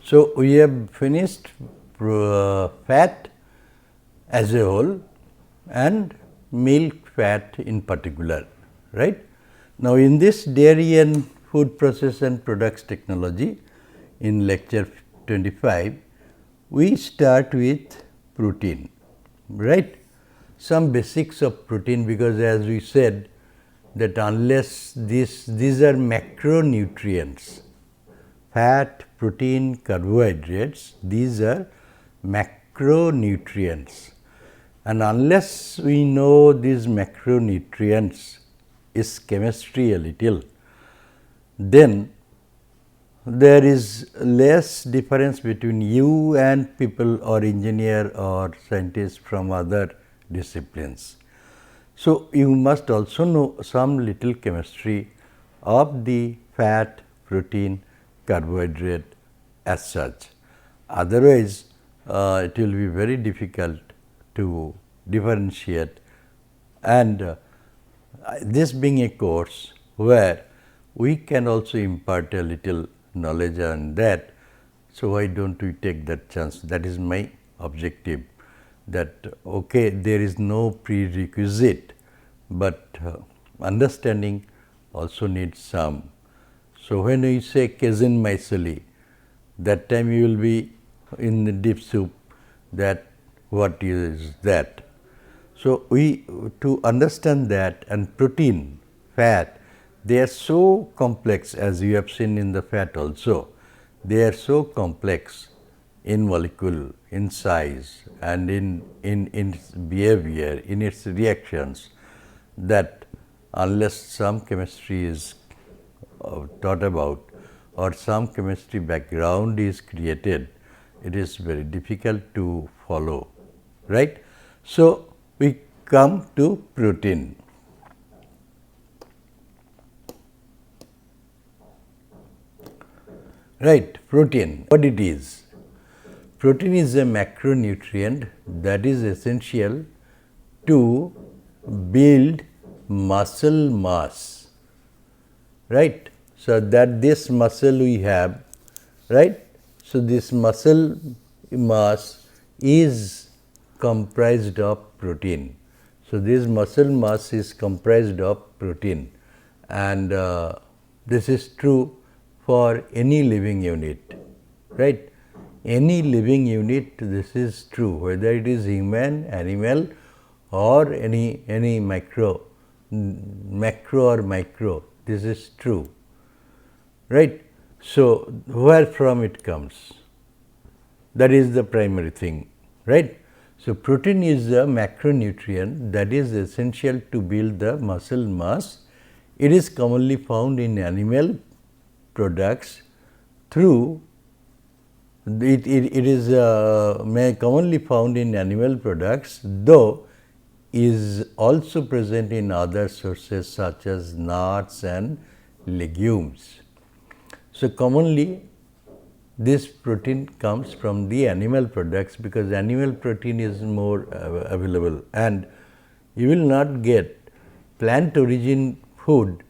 So, we have finished fat as a whole and milk fat in particular, right. Now, in this dairy and food process and products technology in lecture 25, we start with protein, right. Some basics of protein, because as we said that unless these are macronutrients, fat, protein, carbohydrates, these are macronutrients, and unless we know these macronutrients is chemistry a little, then there is less difference between you and people or engineer or scientists from other disciplines. So, you must also know some little chemistry of the fat, protein, carbohydrate as such. Otherwise, it will be very difficult to differentiate, and this being a course where we can also impart a little knowledge on that. So, why do not we take that chance? That is my objective, that okay, there is no prerequisite, but understanding also needs some. So, when we say casein myceli, that time you will be in the deep soup that what is that. So, we to understand that, and protein, fat, they are so complex, as you have seen in the fat also, they are so complex in molecule, in size, and in its behavior, in its reactions, that unless some chemistry is taught about or some chemistry background is created, it is very difficult to follow, right. So, we come to protein. Right, protein, what it is? Protein is a macronutrient that is essential to build muscle mass, right. So, that this muscle we have, right. So, this muscle mass is comprised of protein. So, this muscle mass is comprised of protein, and this is true for any living unit, right. Any living unit, this is true, whether it is human, animal, or any macro or micro, this is true, right. So, where from it comes? That is the primary thing, right. So, protein is a macronutrient that is essential to build the muscle mass. It is commonly found in animal products through it is commonly found in animal products, though is also present in other sources such as nuts and legumes. So, commonly this protein comes from the animal products, because animal protein is more available, and you will not get plant origin food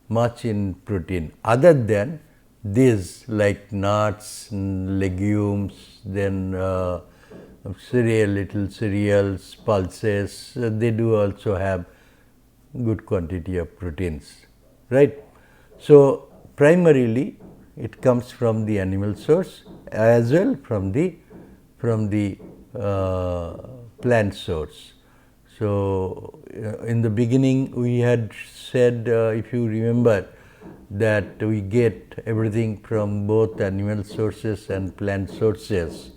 much in protein other than these like nuts, legumes, then little cereals, pulses, they do also have good quantity of proteins, right. So, primarily it comes from the animal source as well from the plant source. So, in the beginning we had said, if you remember, that we get everything from both animal sources and plant sources,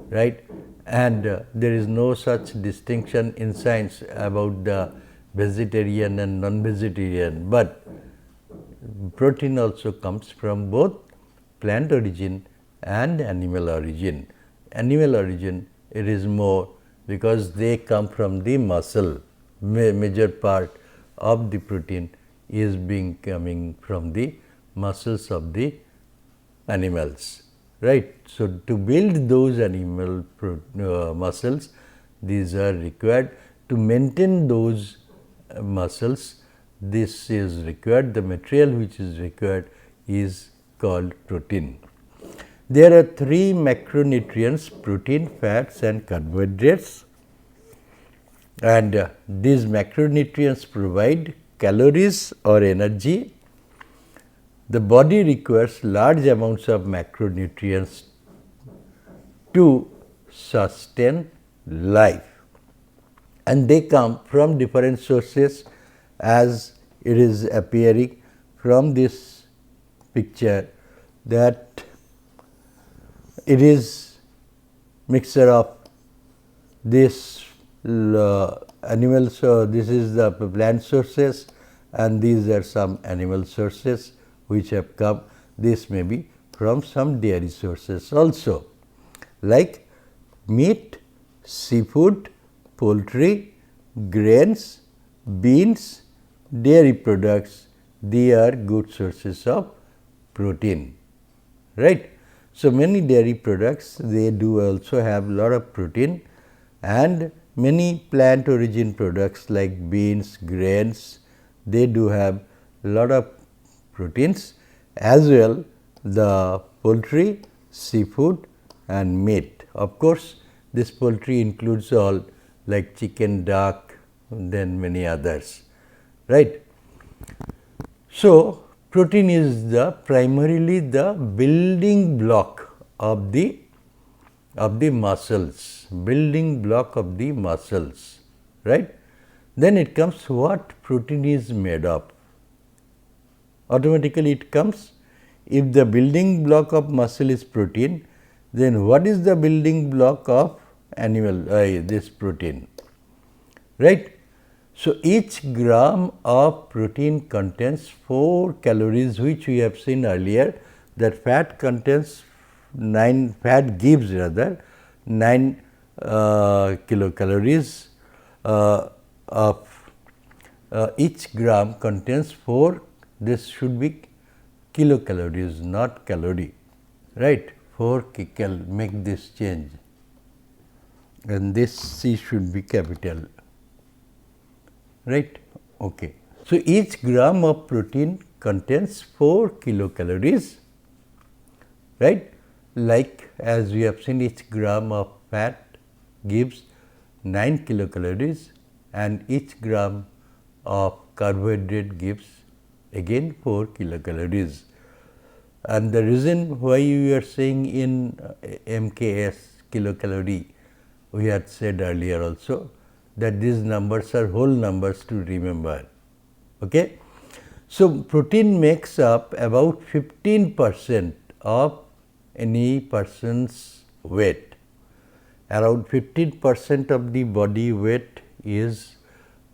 right, and there is no such distinction in science about the vegetarian and non-vegetarian, but protein also comes from both plant origin and animal origin. Animal origin, it is more because they come from the muscle, major part of the protein is coming from the muscles of the animals, right. So, to build those animal muscles, these are required. To maintain those muscles, this is required, the material which is required is called protein. There are three macronutrients: protein, fats and carbohydrates, and these macronutrients provide calories or energy. The body requires large amounts of macronutrients to sustain life, and they come from different sources, as it is appearing from this picture, that it is mixture of this animals. So this is the plant sources, and these are some animal sources which have come. This may be from some dairy sources also, like meat, seafood, poultry, grains, beans, dairy products. They are good sources of protein, right? So many dairy products, they do also have lot of protein, and many plant origin products like beans, grains, they do have lot of proteins, as well the poultry, seafood and meat. Of course, this poultry includes all like chicken, duck, then many others, right. So, protein is the primarily the building block of the muscles, building block of the muscles, right. Then it comes what protein is made of. Automatically it comes, if the building block of muscle is protein, then what is the building block of animal, this protein, right. So, each gram of protein contains 4 calories, which we have seen earlier, that fat contains 9, fat gives rather 9 kilocalories of each gram contains 4, this should be kilocalories, not calorie, right. 4 kcal, make this change, and this C should be capital, right. Okay. So, each gram of protein contains 4 kilocalories, right. Like as we have seen, each gram of fat gives 9 kilocalories, and each gram of carbohydrate gives again 4 kilocalories. And the reason why we are saying in MKS kilocalorie, we had said earlier also that these numbers are whole numbers to remember. Okay. So, protein makes up about 15% of any person's weight. Around 15% of the body weight is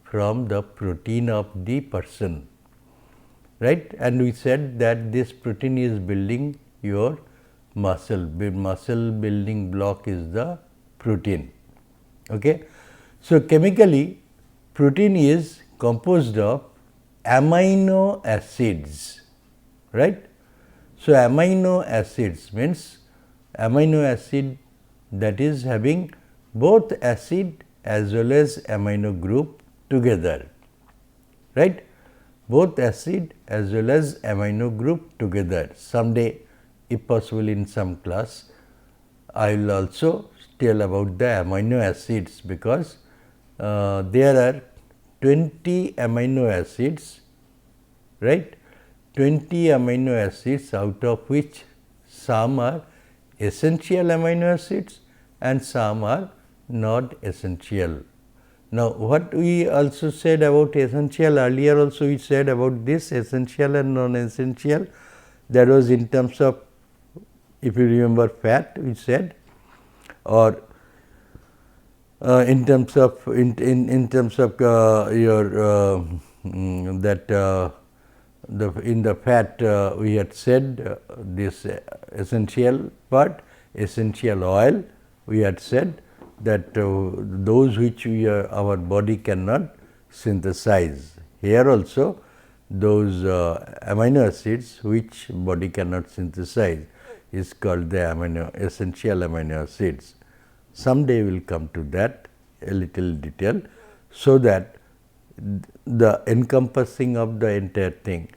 from the protein of the person, right. And we said that this protein is building your muscle, muscle building block is the protein. Okay. So, chemically protein is composed of amino acids, right. So, amino acids means amino acid that is having both acid as well as amino group together, right. Both acid as well as amino group together. Someday, if possible in some class, I will also tell about the amino acids, because there are 20 amino acids, right. 20 amino acids, out of which some are essential amino acids and some are not essential. Now, what we also said about essential, earlier also we said about this essential and non-essential, that was in terms of, if you remember, fat we said, or in terms of in terms of your that in the fat we had said this essential part, essential oil, we had said that those which our body cannot synthesize. Here also those amino acids which body cannot synthesize is called the essential amino acids. Someday we will come to that a little detail, so that the encompassing of the entire thing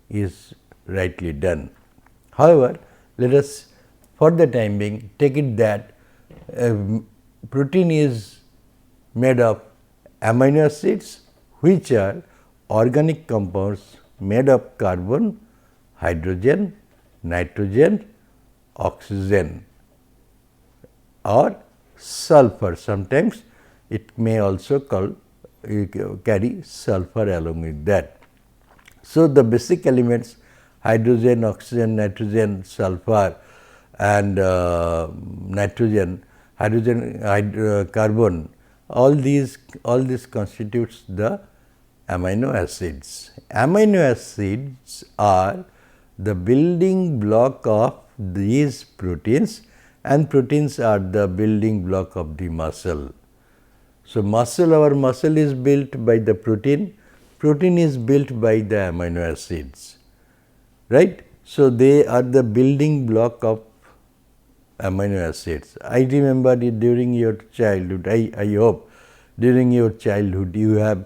is rightly done. However, let us for the time being, take it that protein is made of amino acids, which are organic compounds made of carbon, hydrogen, nitrogen, oxygen or sulfur. Sometimes it may also carry sulfur along with that. So, the basic elements hydrogen, oxygen, nitrogen, sulfur and nitrogen, carbon, all these constitutes the amino acids. Amino acids are the building block of these proteins, and proteins are the building block of the muscle. So, our muscle is built by the protein is built by the amino acids, right. So, they are the building block of amino acids. I remember it during your childhood, I hope during your childhood you have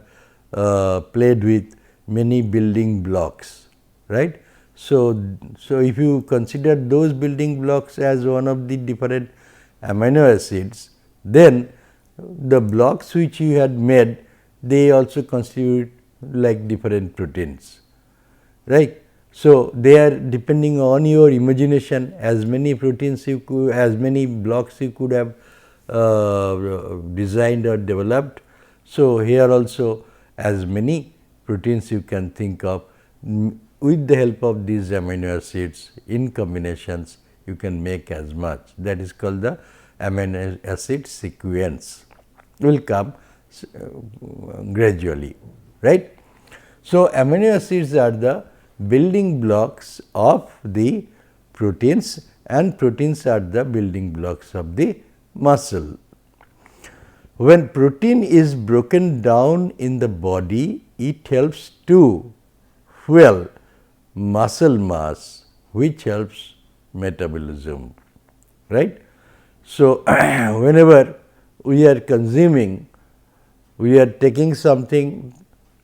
played with many building blocks, right. So, if you consider those building blocks as one of the different amino acids, then the blocks which you had made, they also constitute like different proteins, right. So, they are depending on your imagination, as many proteins you could, as many blocks you could have designed or developed. So, here also as many proteins you can think of, with the help of these amino acids in combinations you can make as much. That is called the amino acid sequence, will come gradually, right. So, amino acids are the building blocks of the proteins, and proteins are the building blocks of the muscle. When protein is broken down in the body, it helps to fuel muscle mass, which helps metabolism, right. So, whenever we are consuming, we are taking something,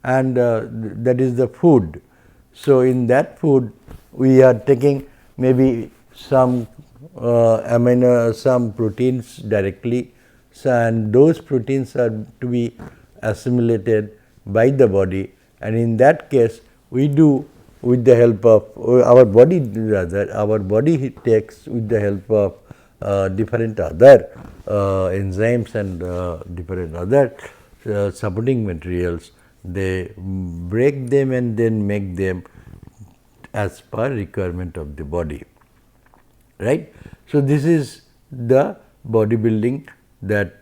and that is the food. So, in that food we are taking maybe some some proteins directly, and those proteins are to be assimilated by the body, and in that case we do with the help of our body, rather our body takes with the help of different other enzymes and different other supporting materials. They break them and then make them as per requirement of the body, right. So, this is the bodybuilding, that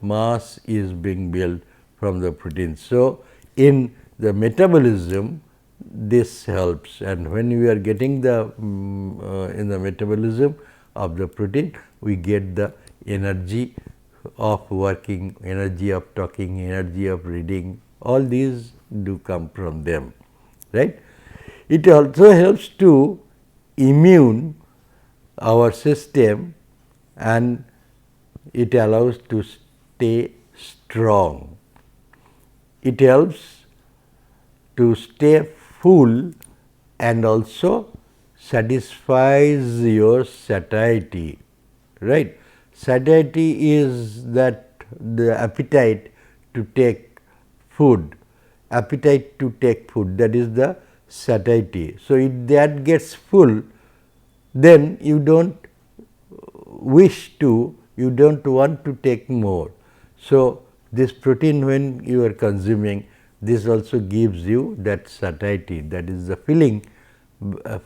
mass is being built from the protein. So, in the metabolism this helps, and when we are getting the in the metabolism of the protein, we get the energy of working, energy of talking, energy of reading, all these do come from them, right. It also helps to immune our system, and it allows to stay strong. It helps to stay full and also satisfies your satiety, right. Satiety is that the appetite to take food, that is the satiety. So, if that gets full, then you do not wish to, you do not want to take more. So, this protein when you are consuming, this also gives you that satiety, that is the feeling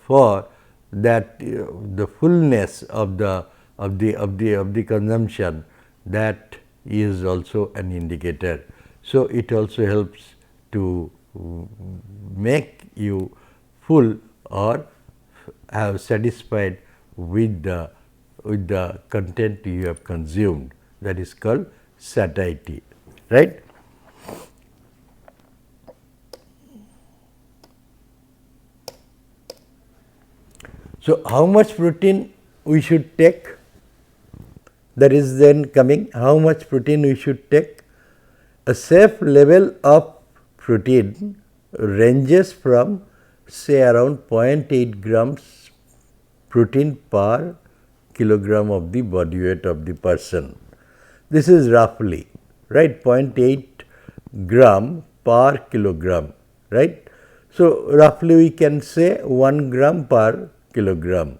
for that the fullness of the consumption, that is also an indicator. So, it also helps to make you full or have satisfied with the content you have consumed, that is called satiety, right. So, how much protein we should take, that is then coming, how much protein we should take. A safe level of protein ranges from say around 0.8 grams protein per kilogram of the body weight of the person. This is roughly, right, 0.8 gram per kilogram, right. So, roughly we can say 1 gram per kilogram,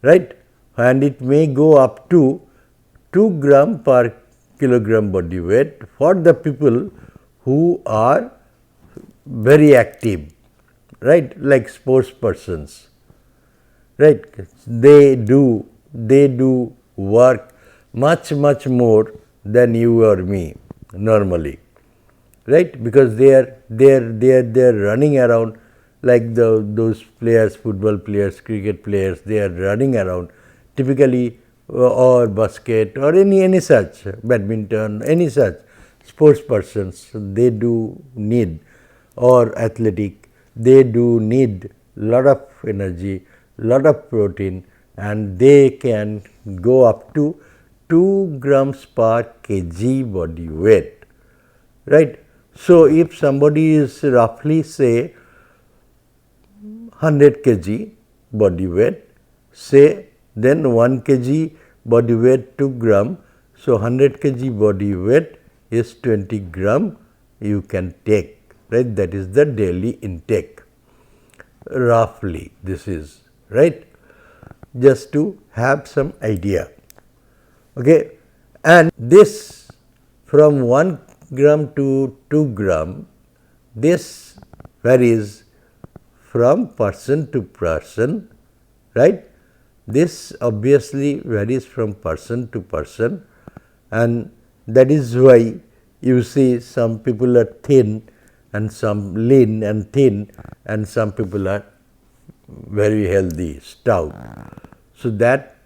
right, and it may go up to 2 gram per kilogram body weight for the people who are very active, right, like sports persons, right. They do work much more than you or me normally, right, because they are running around like those players, football players, cricket players, they are running around typically, or basket or any such, badminton, any such sports persons, they do need, or athletic, they do need lot of energy, lot of protein, and they can go up to 2 grams per kg body weight, right. So, if somebody is roughly say 100 kg body weight, say then 1 kg body weight 2 gram. So, 100 kg body weight is 20 gram you can take, right, that is the daily intake, roughly this is, right, just to have some idea. Okay. And this from 1 gram to 2 gram, this varies from person to person, right. This obviously varies from person to person, and that is why you see some people are thin and some lean and thin, and some people are very healthy, stout. So, that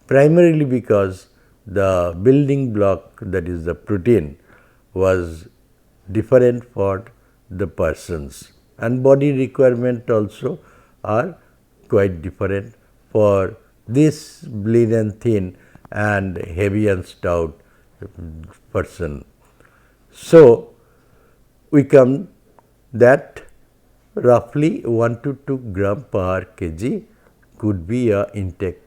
primarily because the building block, that is the protein, was different for the persons, and body requirement also are quite different for this lean and thin and heavy and stout person. So, we come that roughly 1 to 2 gram per kg could be a intake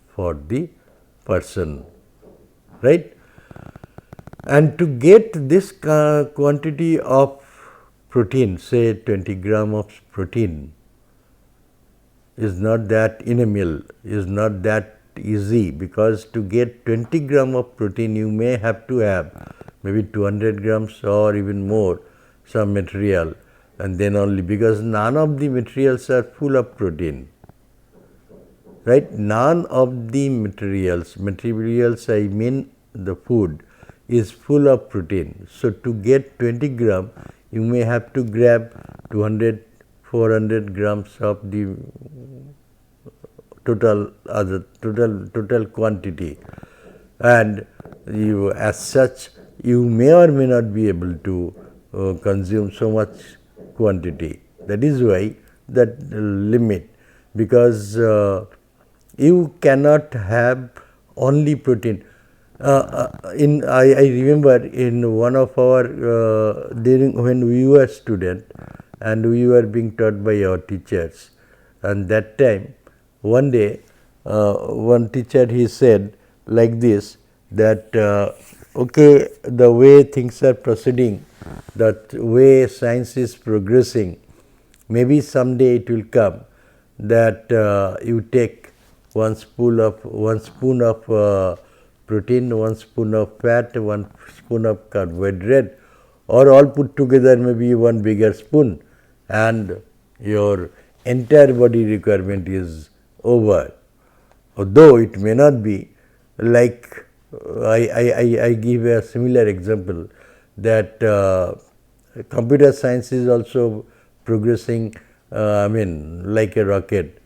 for the person, right. And to get this quantity of protein, say 20 gram of protein, is not that in a meal, is not that easy, because to get 20 gram of protein you may have to have maybe 200 grams or even more some material, and then only, because none of the materials are full of protein, right. None of the materials I mean the food is full of protein. So, to get 20 gram you may have to grab 200 400 grams of the total quantity, and you as such you may or may not be able to consume so much quantity. That is why that limit, because you cannot have only protein. I remember in one of our during when we were student and we were being taught by our teachers, and that time one day one teacher, he said like this, that okay, the way things are proceeding, that way science is progressing, maybe someday it will come that you take one spoon of protein, 1 spoon of fat, 1 spoon of carbohydrate, or all put together maybe one bigger spoon, and your entire body requirement is over. Although it may not be, like I give a similar example, that computer science is also progressing, I mean like a rocket,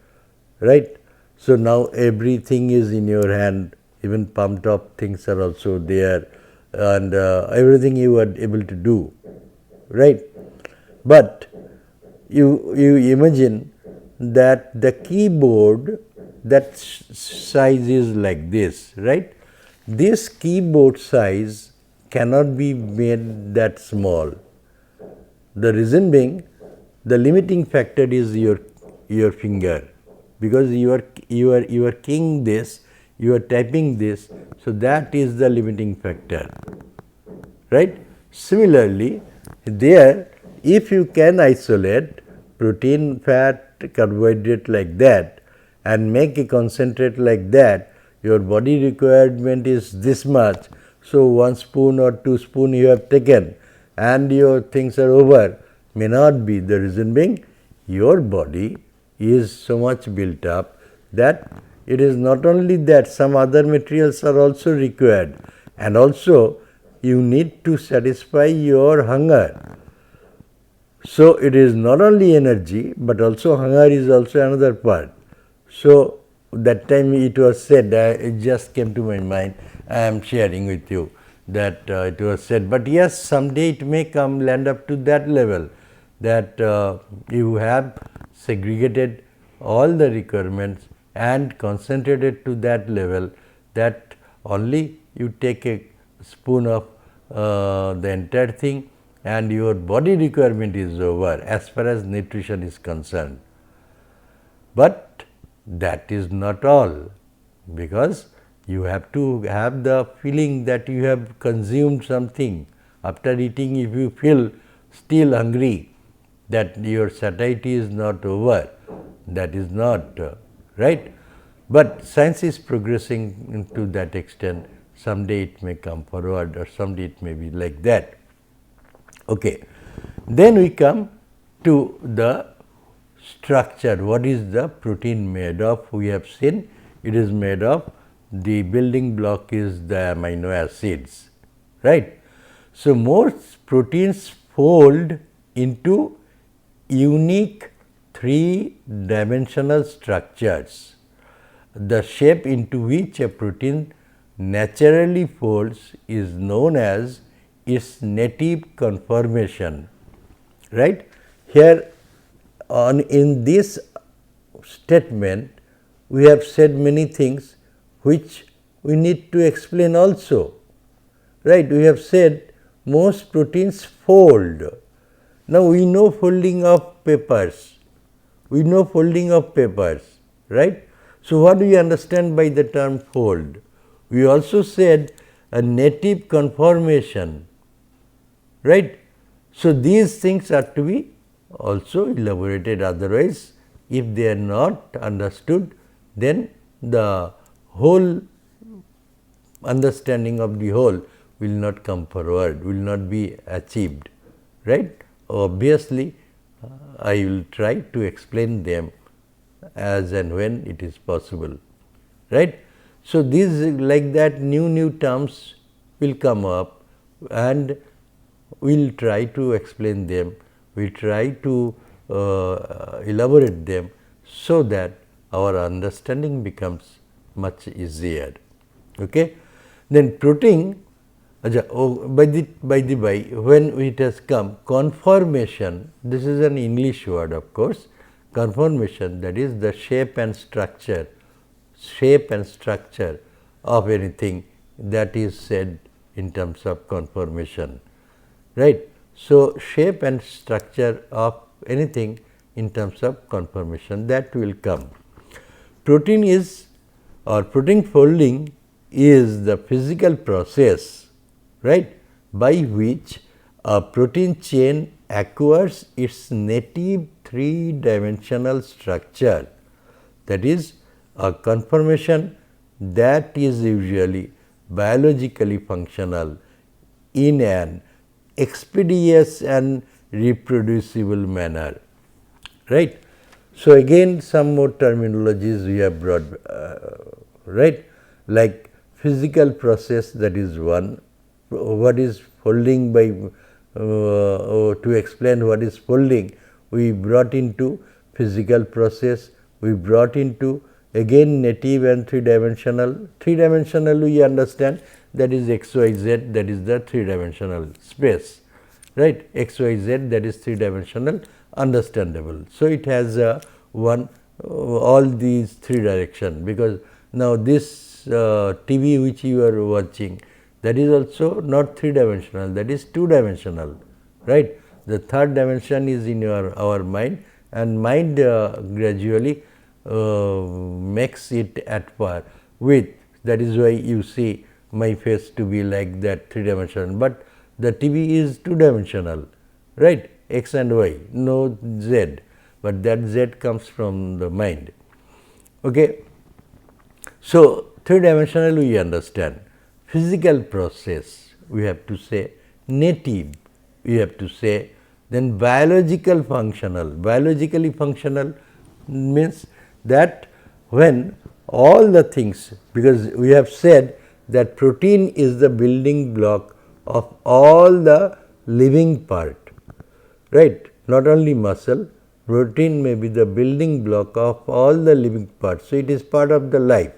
right. So, now everything is in your hand, even pumped up things are also there, and everything you are able to do, right. But you imagine that the keyboard, that size is like this, right. This keyboard size cannot be made that small. The reason being, the limiting factor is your finger, because you are keying this, you are typing this, so that is the limiting factor, right. Similarly, there if you can isolate protein, fat, carbohydrate like that and make a concentrate like that, your body requirement is this much. So, 1 spoon or 2 spoon you have taken and your things are over, may not be. The reason being your body is so much built up that it is not only that, some other materials are also required, and also you need to satisfy your hunger. So, it is not only energy, but also hunger is also another part. So, that time it was said, it just came to my mind, I am sharing with you that it was said, but yes, someday it may come land up to that level, that you have segregated all the requirements and concentrated to that level, that only you take a spoon of the entire thing and your body requirement is over as far as nutrition is concerned. But that is not all, because you have to have the feeling that you have consumed something. After eating, if you feel still hungry, that your satiety is not over, that is not right. But science is progressing to that extent. Someday it may come forward, or someday it may be like that. Okay. Then we come to the structure. What is the protein made of? We have seen it is made of, the building block is the amino acids, right. So, most proteins fold into unique 3-dimensional structures. The shape into which a protein naturally folds is known as its native conformation, right. Here in this statement we have said many things which we need to explain also, right. We have said most proteins fold. Now, we know folding of papers, right. So, what do we understand by the term fold? We also said a native conformation, right. So, these things are to be also elaborated, otherwise if they are not understood, then the whole understanding of the whole will not come forward, will not be achieved, right. Obviously, I will try to explain them as and when it is possible, right. So, these like that new terms will come up and we will try to explain them, we will try to elaborate them, so that our understanding becomes much easier. Okay. Then protein, by the by, when it has come conformation, this is an English word of course, conformation, that is the shape and structure of anything, that is said in terms of conformation, right. So, shape and structure of anything in terms of conformation, that will come. Protein is, or protein folding is the physical process, right, by which a protein chain acquires its native 3-dimensional structure, that is a conformation that is usually biologically functional in an expeditious and reproducible manner, right. So, again some more terminologies we have brought, right, like physical process, that is one. What is folding? By to explain what is folding, we brought into physical process, we brought into again native and 3-dimensional. 3-dimensional we understand, that is XYZ, that is the 3-dimensional space, right. XYZ, that is 3-dimensional, understandable. So, it has all these 3 direction, because now this TV which you are watching, that is also not 3-dimensional, that is 2-dimensional, right. The 3rd dimension is in our mind, and mind gradually makes it at par with, that is why you see my face to be like that 3-dimensional, but the TV is 2-dimensional, right, x and y, no z, but that z comes from the mind. Okay. So, 3-dimensional we understand, physical process we have to say, native we have to say, then biological functional. Biologically functional means that when all the things, because we have said that protein is the building block of all the living part, right, not only muscle, protein may be the building block of all the living parts. So, it is part of the life.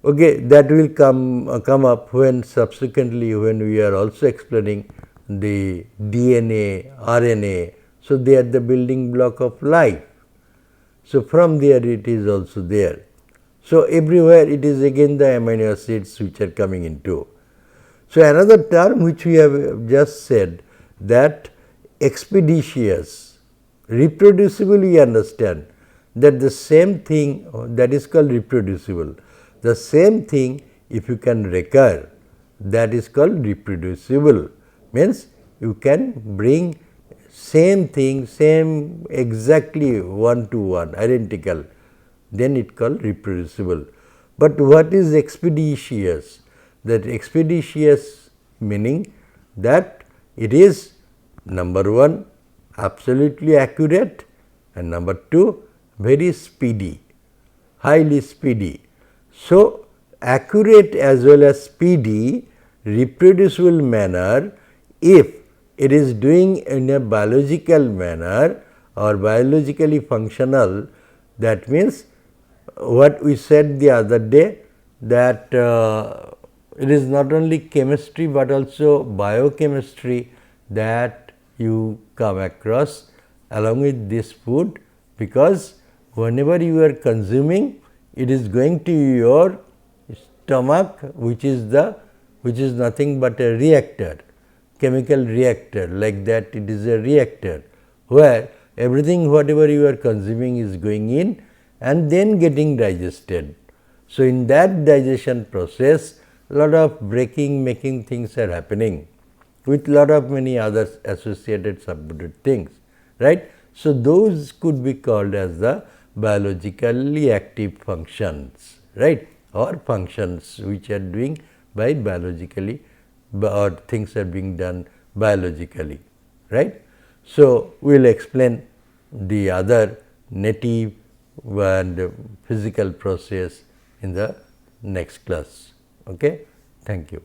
Okay, that will come up when subsequently when we are also explaining the DNA, RNA. So, they are the building block of life. So, from there it is also there. So, everywhere it is again the amino acids which are coming into. So, another term which we have just said, that expeditious, reproducible, we understand that the same thing, that is called reproducible. The same thing if you can recur, that is called reproducible, means you can bring same thing, same exactly one to one, identical, then it called reproducible. But what is expeditious? That expeditious meaning that it is number one absolutely accurate, and number two very speedy, highly speedy. So, accurate as well as speedy, reproducible manner, if it is doing in a biological manner or biologically functional, that means what we said the other day, that it is not only chemistry, but also biochemistry that you come across along with this food, because whenever you are consuming, it is going to your stomach, which is nothing but a reactor, chemical reactor, like that it is a reactor, where everything whatever you are consuming is going in and then getting digested. So, in that digestion process, lot of breaking, making things are happening with lot of many other associated substitute things, right. So, those could be called as the biologically active functions, right, or functions which are doing by biologically, or things are being done biologically, right. So, we will explain the other native and physical process in the next class. Okay. Thank you.